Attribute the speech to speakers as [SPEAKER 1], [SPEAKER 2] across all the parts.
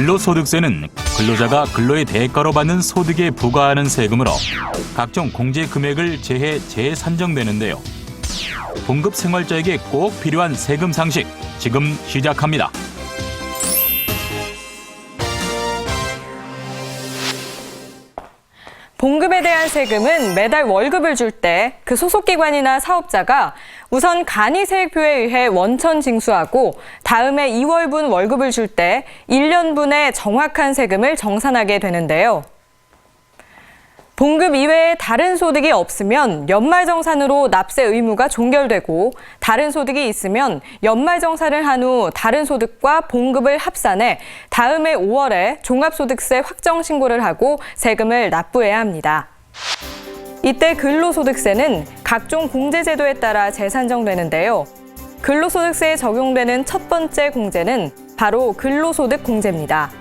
[SPEAKER 1] 근로소득세는 근로자가 근로의 대가로 받는 소득에 부과하는 세금으로 각종 공제 금액을 제해 재산정되는데요. 봉급 생활자에게 꼭 필요한 세금 상식 지금 시작합니다.
[SPEAKER 2] 봉급에 대한 세금은 매달 월급을 줄 때 그 소속기관이나 사업자가 우선 간이세액표에 의해 원천 징수하고 다음에 2월분 월급을 줄 때 1년분의 정확한 세금을 정산하게 되는데요. 봉급 이외에 다른 소득이 없으면 연말정산으로 납세 의무가 종결되고 다른 소득이 있으면 연말정산을 한 후 다른 소득과 봉급을 합산해 다음해 5월에 종합소득세 확정신고를 하고 세금을 납부해야 합니다. 이때 근로소득세는 각종 공제제도에 따라 재산정되는데요. 근로소득세에 적용되는 첫 번째 공제는 바로 근로소득공제입니다.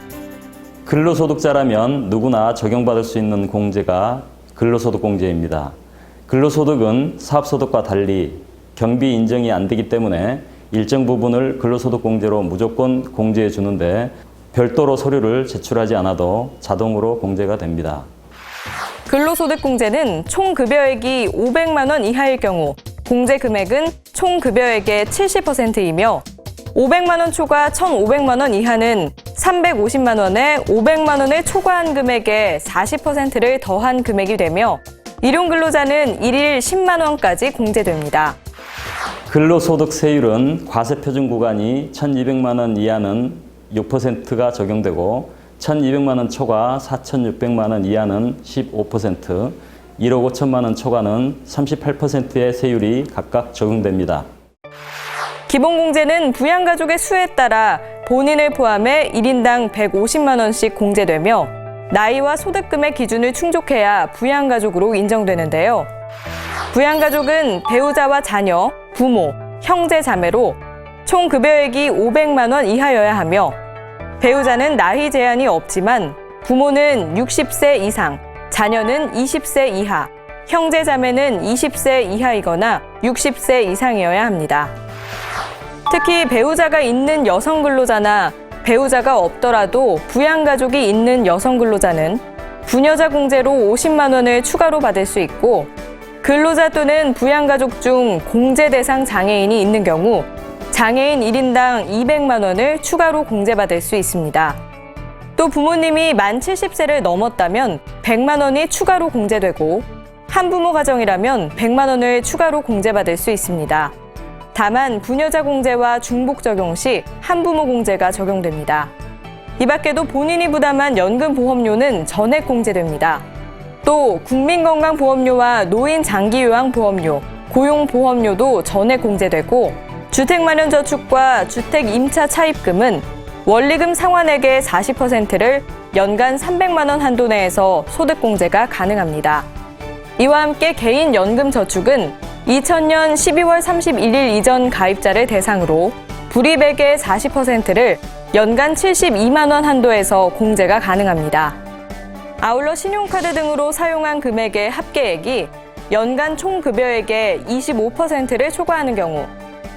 [SPEAKER 3] 근로소득자라면 누구나 적용받을 수 있는 공제가 근로소득공제입니다. 근로소득은 사업소득과 달리 경비 인정이 안 되기 때문에 일정 부분을 근로소득공제로 무조건 공제해 주는데 별도로 서류를 제출하지 않아도 자동으로 공제가 됩니다.
[SPEAKER 2] 근로소득공제는 총 급여액이 500만 원 이하일 경우 공제 금액은 총 급여액의 70%이며 500만 원 초과 1,500만 원 이하는 350만 원에 500만 원을 초과한 금액의 40%를 더한 금액이 되며 일용 근로자는 일일 10만 원까지 공제됩니다.
[SPEAKER 3] 근로소득세율은 과세표준 구간이 1,200만 원 이하는 6%가 적용되고 1,200만 원 초과 4,600만 원 이하는 15%, 1억 5천만 원 초과는 38%의 세율이 각각 적용됩니다.
[SPEAKER 2] 기본공제는 부양가족의 수에 따라 본인을 포함해 1인당 150만 원씩 공제되며 나이와 소득금의 기준을 충족해야 부양가족으로 인정되는데요. 부양가족은 배우자와 자녀, 부모, 형제, 자매로 총 급여액이 500만 원 이하여야 하며 배우자는 나이 제한이 없지만 부모는 60세 이상, 자녀는 20세 이하, 형제, 자매는 20세 이하이거나 60세 이상이어야 합니다. 특히 배우자가 있는 여성 근로자나 배우자가 없더라도 부양가족이 있는 여성 근로자는 부녀자 공제로 50만 원을 추가로 받을 수 있고 근로자 또는 부양가족 중 공제 대상 장애인이 있는 경우 장애인 1인당 200만 원을 추가로 공제받을 수 있습니다. 또 부모님이 만 70세를 넘었다면 100만 원이 추가로 공제되고 한부모 가정이라면 100만 원을 추가로 공제받을 수 있습니다. 다만 부녀자 공제와 중복 적용 시 한부모 공제가 적용됩니다. 이 밖에도 본인이 부담한 연금보험료는 전액 공제됩니다. 또 국민건강보험료와 노인장기요양보험료, 고용보험료도 전액 공제되고 주택마련저축과 주택임차 차입금은 원리금 상환액의 40%를 연간 300만 원 한도 내에서 소득공제가 가능합니다. 이와 함께 개인연금저축은 2000년 12월 31일 이전 가입자를 대상으로 불이익액의 40%를 연간 72만 원 한도에서 공제가 가능합니다. 아울러 신용카드 등으로 사용한 금액의 합계액이 연간 총 급여액의 25%를 초과하는 경우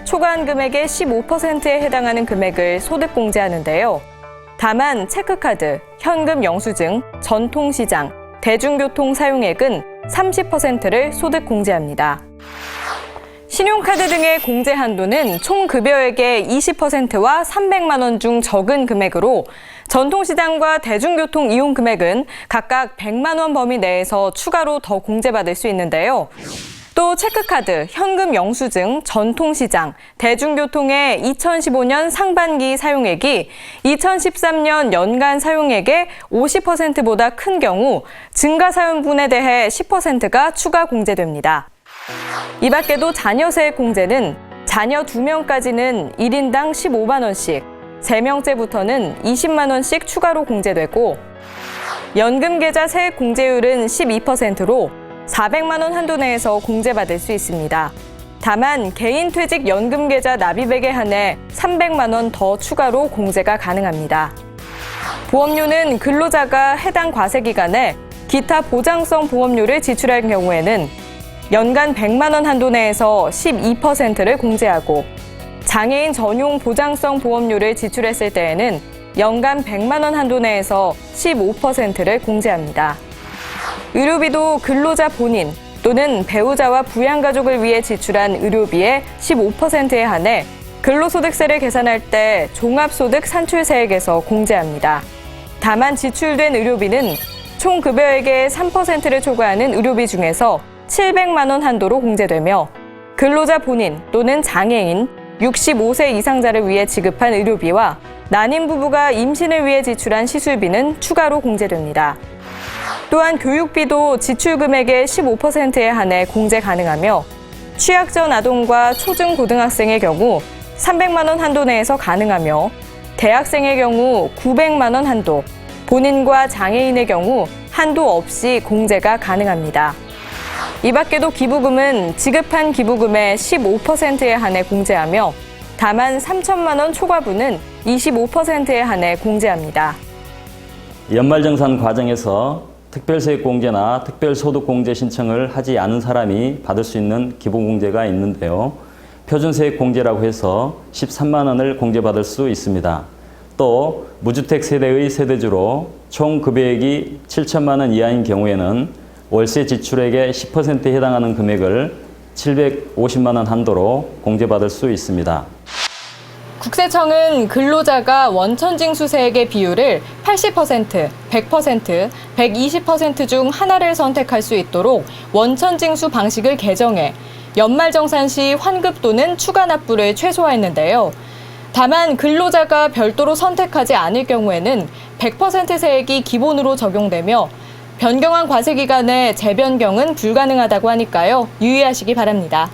[SPEAKER 2] 초과한 금액의 15%에 해당하는 금액을 소득공제하는데요. 다만 체크카드, 현금 영수증, 전통시장, 대중교통 사용액은 30%를 소득공제합니다. 신용카드 등의 공제 한도는 총 급여액의 20%와 300만 원 중 적은 금액으로 전통시장과 대중교통 이용 금액은 각각 100만 원 범위 내에서 추가로 더 공제받을 수 있는데요. 또 체크카드, 현금 영수증, 전통시장, 대중교통의 2015년 상반기 사용액이 2013년 연간 사용액의 50%보다 큰 경우 증가 사용분에 대해 10%가 추가 공제됩니다. 이 밖에도 자녀세액 공제는 자녀 2명까지는 1인당 15만 원씩, 3명째부터는 20만 원씩 추가로 공제되고 연금계좌 세액 공제율은 12%로 400만 원 한도 내에서 공제받을 수 있습니다. 다만 개인퇴직 연금계좌 납입액에 한해 300만 원 더 추가로 공제가 가능합니다. 보험료는 근로자가 해당 과세기간에 기타 보장성 보험료를 지출할 경우에는 연간 100만 원 한도 내에서 12%를 공제하고 장애인 전용 보장성 보험료를 지출했을 때에는 연간 100만 원 한도 내에서 15%를 공제합니다. 의료비도 근로자 본인 또는 배우자와 부양가족을 위해 지출한 의료비의 15%에 한해 근로소득세를 계산할 때 종합소득 산출세액에서 공제합니다. 다만 지출된 의료비는 총 급여액의 3%를 초과하는 의료비 중에서 700만 원 한도로 공제되며 근로자 본인 또는 장애인, 65세 이상자를 위해 지급한 의료비와 난임 부부가 임신을 위해 지출한 시술비는 추가로 공제됩니다. 또한 교육비도 지출 금액의 15%에 한해 공제 가능하며 취약전 아동과 초중고등학생의 경우 300만 원 한도 내에서 가능하며 대학생의 경우 900만 원 한도, 본인과 장애인의 경우 한도 없이 공제가 가능합니다. 이 밖에도 기부금은 지급한 기부금의 15%에 한해 공제하며 다만 3천만 원 초과분은 25%에 한해 공제합니다.
[SPEAKER 3] 연말정산 과정에서 특별세액공제나 특별소득공제 신청을 하지 않은 사람이 받을 수 있는 기본공제가 있는데요. 표준세액공제라고 해서 13만 원을 공제받을 수 있습니다. 또 무주택 세대의 세대주로 총 급여액이 7천만 원 이하인 경우에는 월세 지출액의 10%에 해당하는 금액을 750만 원 한도로 공제받을 수 있습니다.
[SPEAKER 2] 국세청은 근로자가 원천징수세액의 비율을 80%, 100%, 120% 중 하나를 선택할 수 있도록 원천징수 방식을 개정해 연말정산 시 환급 또는 추가 납부를 최소화했는데요. 다만 근로자가 별도로 선택하지 않을 경우에는 100% 세액이 기본으로 적용되며 변경한 과세 기간에 재변경은 불가능하다고 하니까요. 유의하시기 바랍니다.